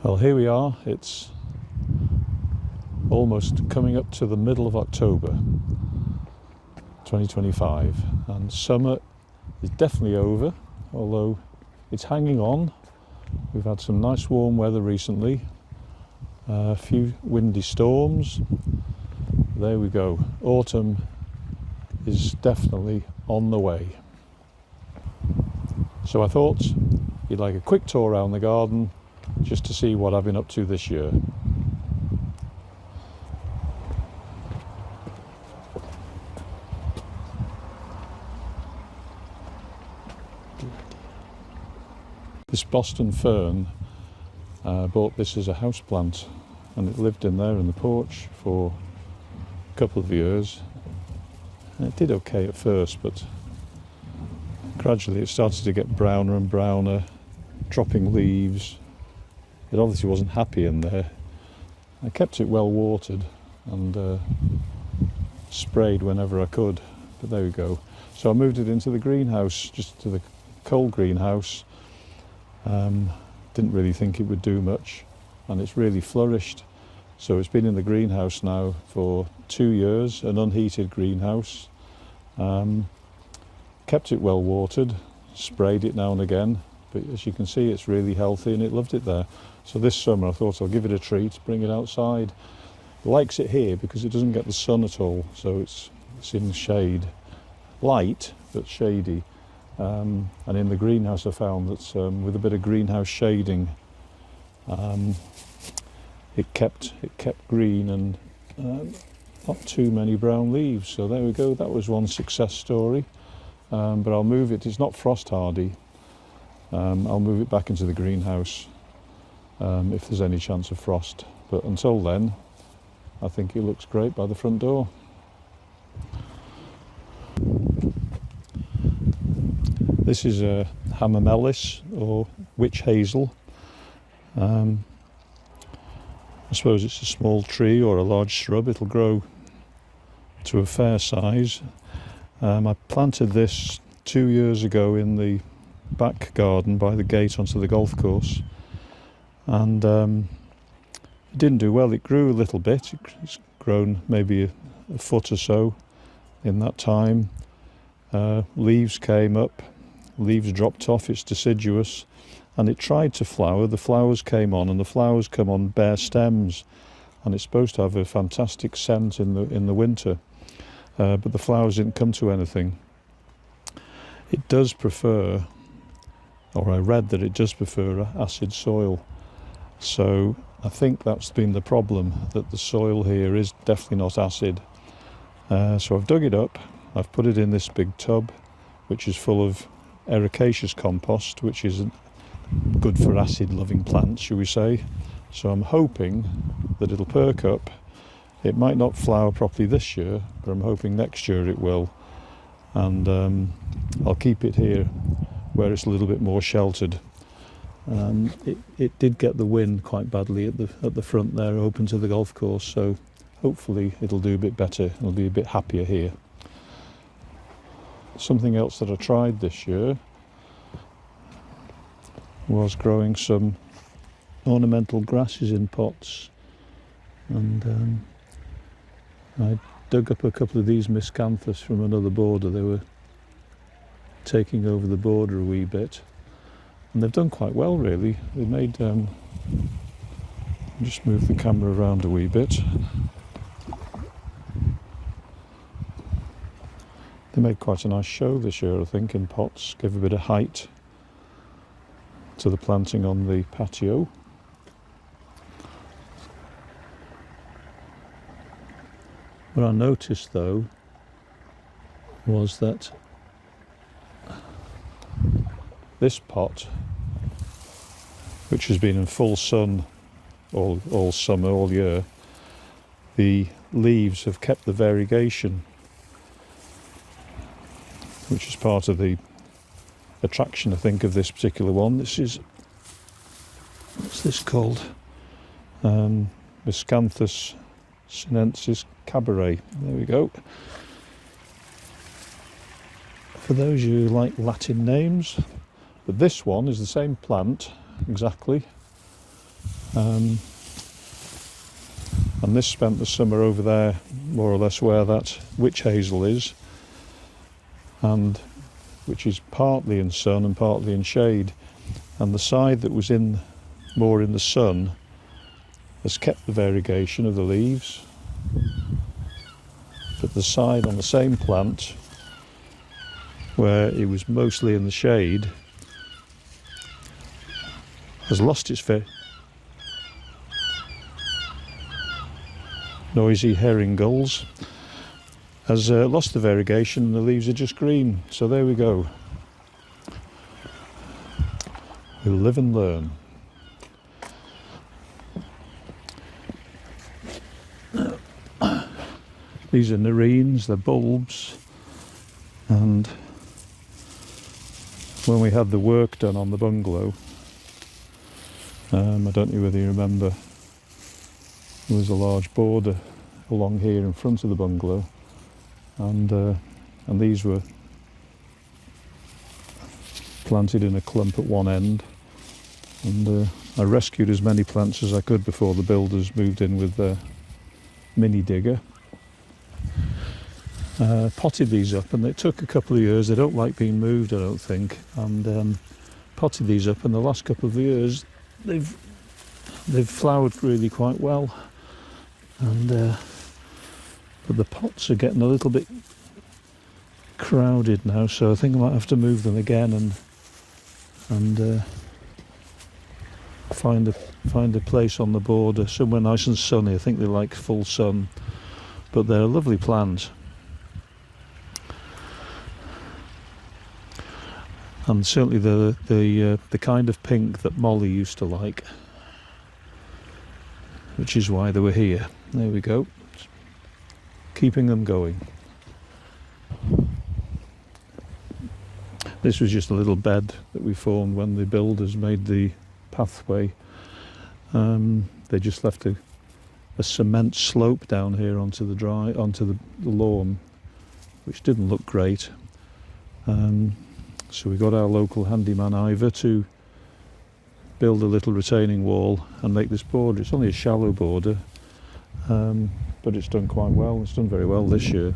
Well, here we are. It's almost coming up to the middle of October 2025, and summer is definitely over, although it's hanging on. We've had some nice warm weather recently, a few windy storms. There we go. Autumn is definitely on the way. So I thought you'd like a quick tour around the garden just to see what I've been up to this year. This Boston fern, bought this as a houseplant, and it lived in there in the porch for a couple of years. And it did okay at first, but gradually it started to get browner and browner, dropping leaves. It obviously wasn't happy in there. I kept it well watered and sprayed whenever I could, but there we go. So I moved it into the greenhouse, just to the cold greenhouse. Didn't really think it would do much, and it's really flourished. So it's been in the greenhouse now for 2 years, an unheated greenhouse. Kept it well watered, sprayed it now and again, but as you can see it's really healthy and it loved it there. So this summer I thought I'll give it a treat, bring it outside. It likes it here because it doesn't get the sun at all, so it's in the shade. Light, but shady. And in the greenhouse I found that with a bit of greenhouse shading, it kept green and not too many brown leaves. So there we go, that was one success story. But I'll move it, it's not frost hardy. I'll move it back into the greenhouse if there's any chance of frost. But until then, I think it looks great by the front door. This is a hamamelis, or witch hazel. I suppose it's a small tree or a large shrub. It'll grow to a fair size. I planted this 2 years ago in the back garden by the gate onto the golf course, and it didn't do well. It grew a little bit. It's grown maybe a foot or so in that time. Leaves came up, leaves dropped off. It's deciduous, and it tried to flower. The flowers came on, and the flowers come on bare stems, and it's supposed to have a fantastic scent in the winter. But the flowers didn't come to anything. It does prefer, or I read that it does prefer acid soil. So I think that's been the problem, that the soil here is definitely not acid. So I've dug it up, I've put it in this big tub, which is full of ericaceous compost, which is good for acid-loving plants, shall we say. So I'm hoping that it'll perk up. It might not flower properly this year, but I'm hoping next year it will. And I'll keep it here where it's a little bit more sheltered. It did get the wind quite badly at the front there, open to the golf course, so hopefully it'll do a bit better. It'll be a bit happier here. Something else that I tried this year was growing some ornamental grasses in pots, and I dug up a couple of these miscanthus from another border. They were taking over the border a wee bit, and they've done quite well really. They made, just move the camera around a wee bit. They made quite a nice show this year, I think, in pots. Gave a bit of height to the planting on the patio. What I noticed though was that this pot, which has been in full sun all summer, all year, the leaves have kept the variegation, which is part of the attraction, I think, of this particular one. This is, what's this called? Miscanthus sinensis cabaret. There we go. For those of you who like Latin names, but this one is the same plant exactly, And this spent the summer over there, more or less where that witch hazel is, and which is partly in sun and partly in shade. And the side that was more in the sun has kept the variegation of the leaves, but the side on the same plant where it was mostly in the shade has lost its noisy herring gulls, has lost the variegation, and the leaves are just green. So there we go. We'll live and learn. These are nerines, they're bulbs, and when we had the work done on the bungalow, I don't know whether you remember, there was a large border along here in front of the bungalow, and these were planted in a clump at one end, and I rescued as many plants as I could before the builders moved in with their mini digger. Potted these up, and it took a couple of years. They don't like being moved, I don't think, and potted these up, and the last couple of years they've flowered really quite well, and but the pots are getting a little bit crowded now, so I think I might have to move them again and find a place on the border somewhere nice and sunny. I think they like full sun, but they're a lovely plant. And certainly the kind of pink that Mollie used to like, which is why they were here. There we go, keeping them going. This was just a little bed that we formed when the builders made the pathway. They just left a cement slope down here onto the lawn, which didn't look great. So we got our local handyman Ivor to build a little retaining wall and make this border. It's only a shallow border, but it's done quite well. It's done very well this year.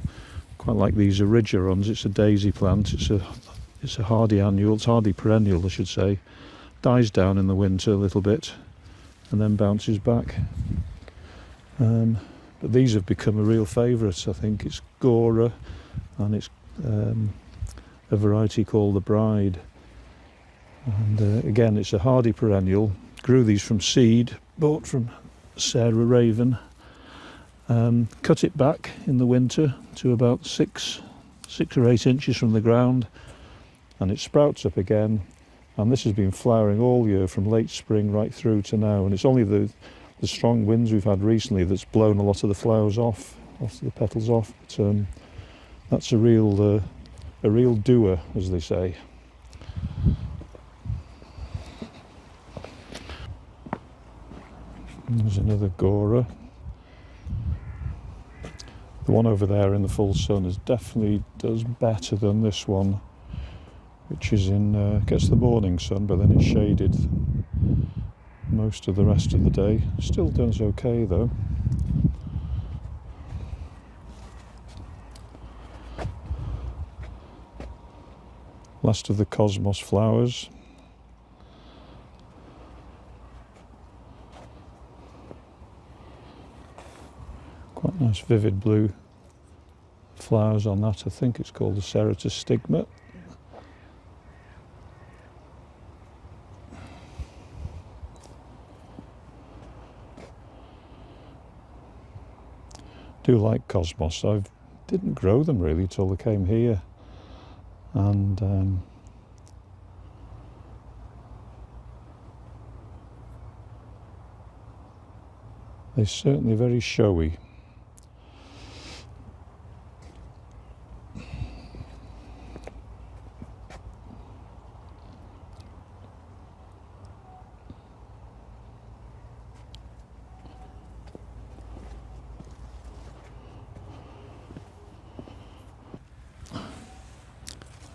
Quite like these erigerons. It's a daisy plant. It's a hardy annual. It's hardy perennial, I should say. Dies down in the winter a little bit and then bounces back. But these have become a real favourite. I think it's Gora, and it's a variety called the Bride, and again it's a hardy perennial. Grew these from seed, bought from Sarah Raven. Cut it back in the winter to about 6 or 8 inches from the ground, and it sprouts up again, and this has been flowering all year from late spring right through to now, and it's only the strong winds we've had recently that's blown a lot of the flowers off, lots of the petals off, but that's a real doer, as they say. There's another Gora. The one over there in the full sun definitely does better than this one, which is gets the morning sun, but then it's shaded most of the rest of the day. Still does okay though. Last of the cosmos flowers. Quite nice vivid blue flowers on that. I think it's called the Serratus stigma. Do like cosmos. I didn't grow them really till they came here, and they're certainly very showy.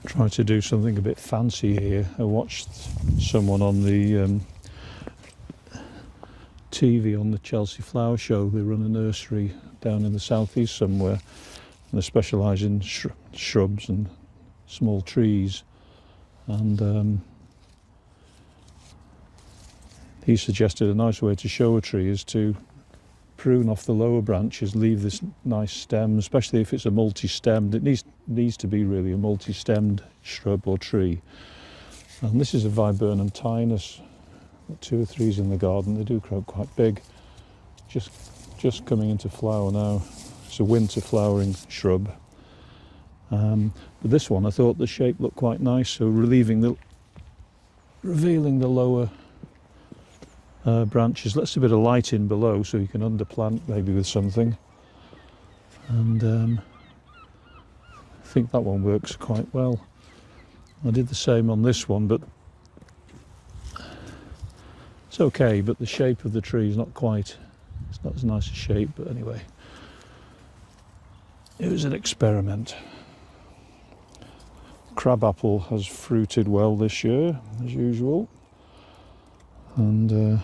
Try to do something a bit fancy here. I watched someone on the TV on the Chelsea Flower Show. They run a nursery down in the southeast somewhere, and they specialise in shrubs and small trees. And he suggested a nice way to show a tree is to prune off the lower branches, leave this nice stem, especially if it's a multi-stemmed. It needs to be really a multi-stemmed shrub or tree. And this is a Viburnum tinus. Got 2 or 3s in the garden. They do grow quite big. Just coming into flower now. It's a winter flowering shrub. But this one, I thought the shape looked quite nice, so revealing the lower branches, lets a bit of light in below so you can underplant maybe with something. And I think that one works quite well. I did the same on this one, but it's okay, but the shape of the tree is not quite, it's not as nice a shape, but anyway, it was an experiment. Crabapple has fruited well this year, as usual, and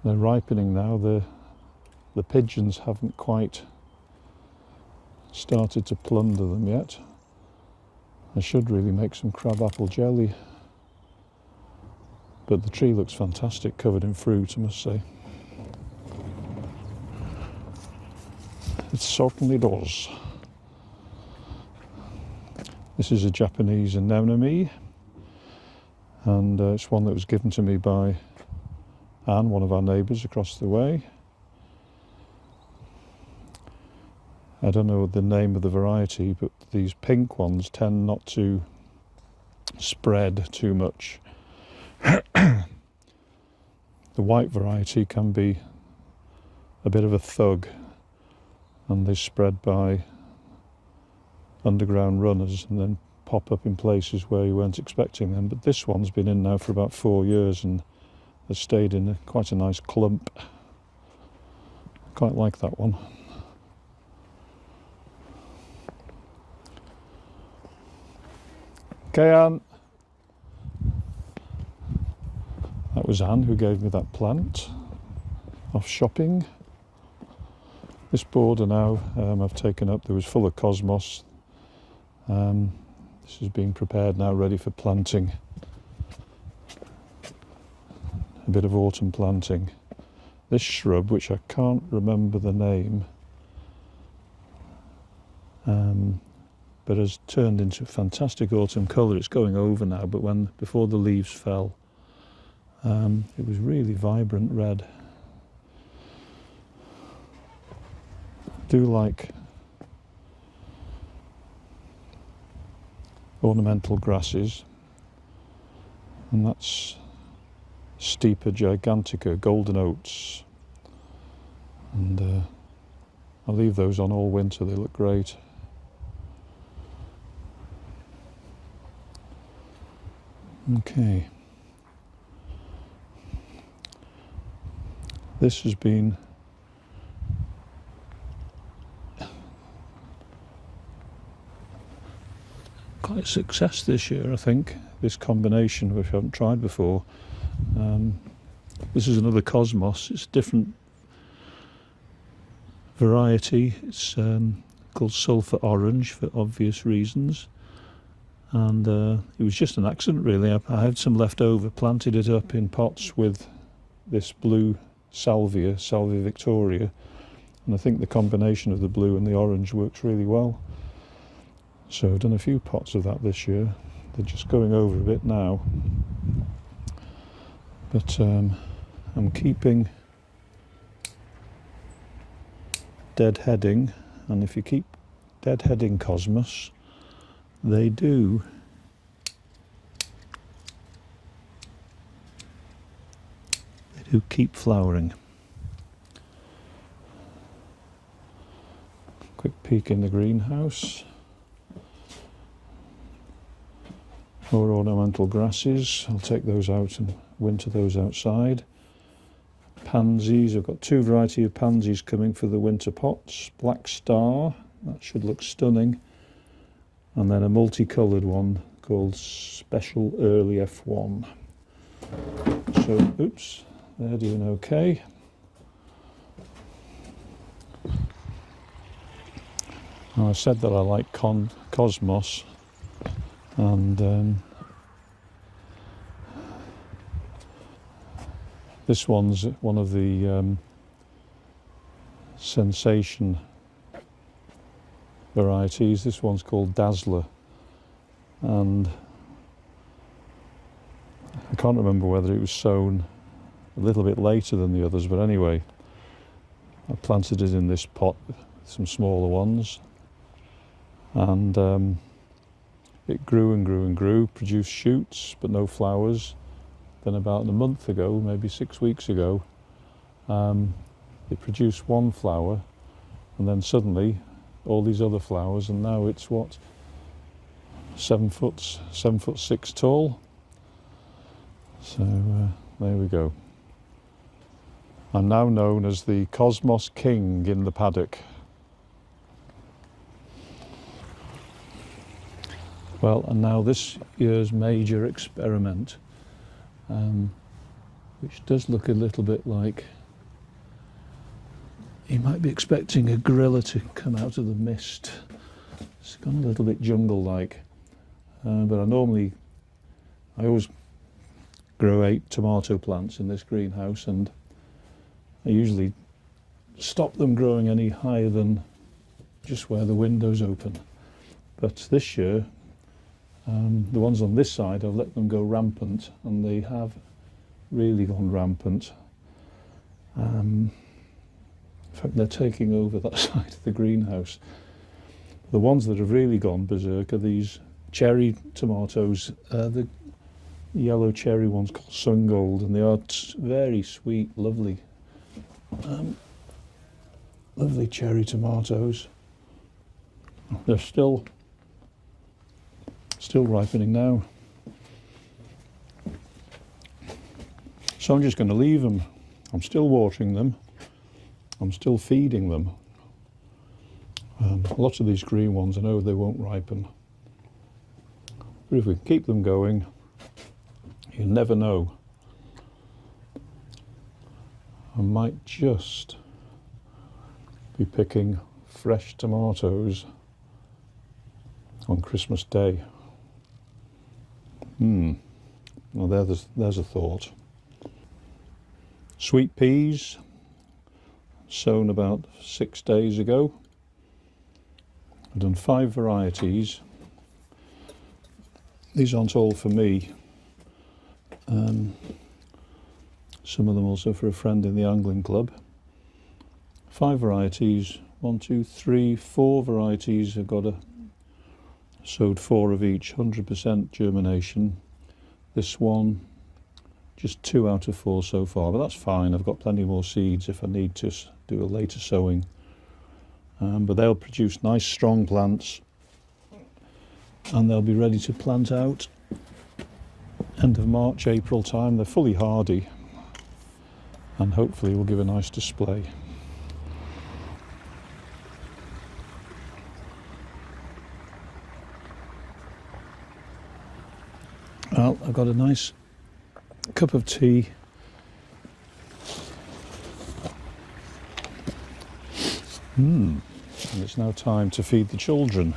they're ripening now. The pigeons haven't quite started to plunder them yet. I should really make some crabapple jelly, but the tree looks fantastic, covered in fruit, I must say. It certainly does. This is a Japanese anemone, and it's one that was given to me by Anne, one of our neighbours across the way. I don't know the name of the variety, but these pink ones tend not to spread too much. The white variety can be a bit of a thug, and they spread by underground runners and then pop up in places where you weren't expecting them. But this one's been in now for about 4 years and has stayed in quite a nice clump. Quite like that one. Okay, Anne. That was Anne who gave me that plant off shopping. This border now I've taken up, there was full of cosmos. This is being prepared now, ready for planting. A bit of autumn planting. This shrub, which I can't remember the name, but has turned into a fantastic autumn colour. It's going over now, but before the leaves fell, it was really vibrant red. I do like ornamental grasses, and that's Steepa gigantica, golden oats, and I'll leave those on all winter. They look great. Okay, this has been quite a success this year, I think, this combination, which I haven't tried before. This is another cosmos. It's a different variety. It's called sulphur orange for obvious reasons, and it was just an accident really. I had some left over, planted it up in pots with this blue salvia victoria, and I think the combination of the blue and the orange works really well. So I've done a few pots of that this year. They're just going over a bit now, but I'm keeping deadheading, and if you keep deadheading cosmos, they do keep flowering. Quick peek in the greenhouse. More ornamental grasses. I'll take those out and winter those outside. Pansies. I've got 2 varieties of pansies coming for the winter pots. Black Star, that should look stunning. And then a multicoloured one called Special Early F1. So, oops, they're doing okay. Now, I said that I like Cosmos, and this one's one of the Sensation varieties. This one's called Dazzler, and I can't remember whether it was sown a little bit later than the others, but anyway, I planted it in this pot with some smaller ones, and it grew and grew and grew, produced shoots but no flowers. Then about a month ago, maybe 6 weeks ago, it produced one flower, and then suddenly all these other flowers, and now it's what, 7'6" tall. So there we go. I'm now known as the Cosmos King in the paddock. Well, and now this year's major experiment, which does look a little bit like you might be expecting a gorilla to come out of the mist. It's gone a little bit jungle-like, but I always grow 8 tomato plants in this greenhouse, and I usually stop them growing any higher than just where the window's open. But this year, the ones on this side, I've let them go rampant, and they have really gone rampant. In fact, they're taking over that side of the greenhouse. The ones that have really gone berserk are these cherry tomatoes, the yellow cherry ones called Sun Gold, and they are very sweet, lovely cherry tomatoes. They're still ripening now. So I'm just going to leave them. I'm still watering them. I'm still feeding them. Lots of these green ones, I know they won't ripen. But if we keep them going, you never know. I might just be picking fresh tomatoes on Christmas Day. Well, there's a thought. Sweet peas, sown about 6 days ago. I've done 5 varieties. These aren't all for me. Some of them also for a friend in the angling club. 5 varieties, 1, 2, 3, 4 varieties. I've got sowed 4 of each, 100% germination. This one, just 2 out of 4 so far, but that's fine. I've got plenty more seeds if I need to do a later sowing. But they'll produce nice strong plants, and they'll be ready to plant out end of March, April time. They're fully hardy, and hopefully will give a nice display. Well, I've got a nice cup of tea. And it's now time to feed the children.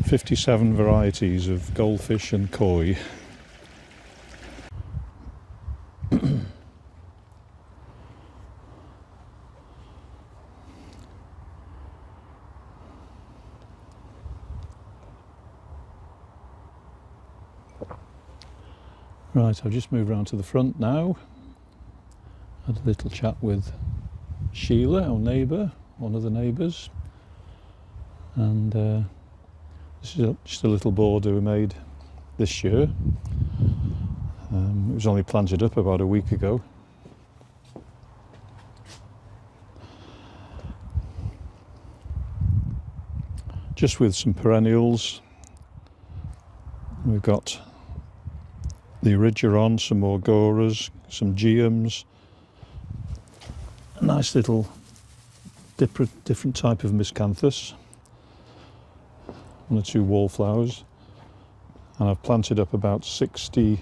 "57 varieties of goldfish and koi." Right, I've just moved round to the front now. Had a little chat with Sheila, our neighbour, one of the neighbours. And this is just a little border we made this year. It was only planted up about a week ago. Just with some perennials. We've got the Erigeron, some Auguras, some Geums, a nice little different type of miscanthus, one or two wallflowers, and I've planted up about 60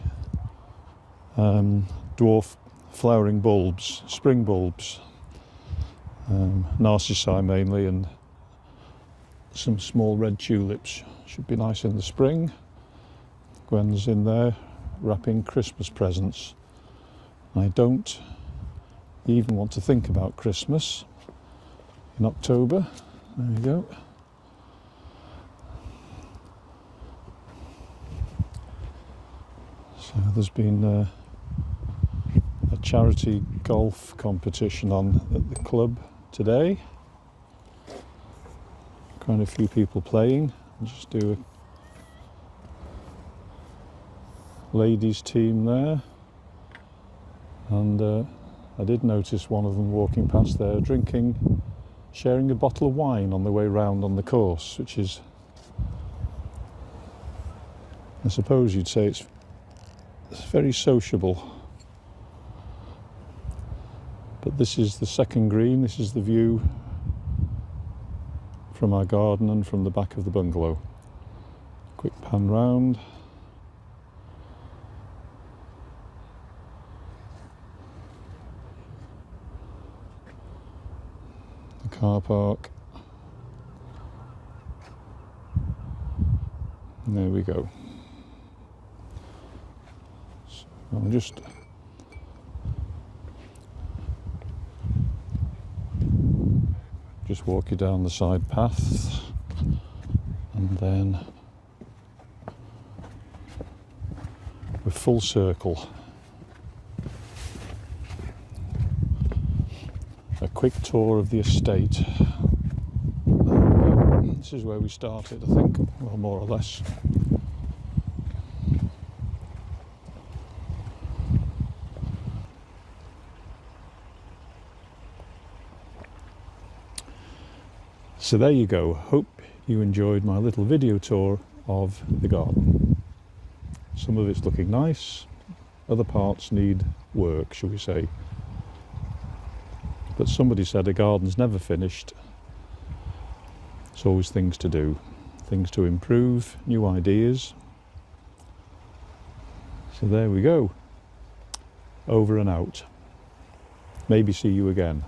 dwarf flowering bulbs, spring bulbs, narcissi mainly, and some small red tulips. Should be nice in the spring. Gwen's in there wrapping Christmas presents. I don't even want to think about Christmas in October. There we go. So there's been a charity golf competition on at the club today. Quite a few people playing. I'll just do a ladies team there, and I did notice one of them walking past there sharing a bottle of wine on the way round on the course, which is, I suppose you'd say it's very sociable. But this is the second green. This is the view from our garden and from the back of the bungalow. Quick pan round. The car park. And there we go. So I'll just walk you down the side path, and then we're full circle. A quick tour of the estate. This is where we started, I think, well, more or less. So there you go. Hope you enjoyed my little video tour of the garden. Some of it's looking nice, other parts need work, shall we say. But somebody said a garden's never finished. There's always things to do, things to improve, new ideas. So there we go. Over and out. Maybe see you again.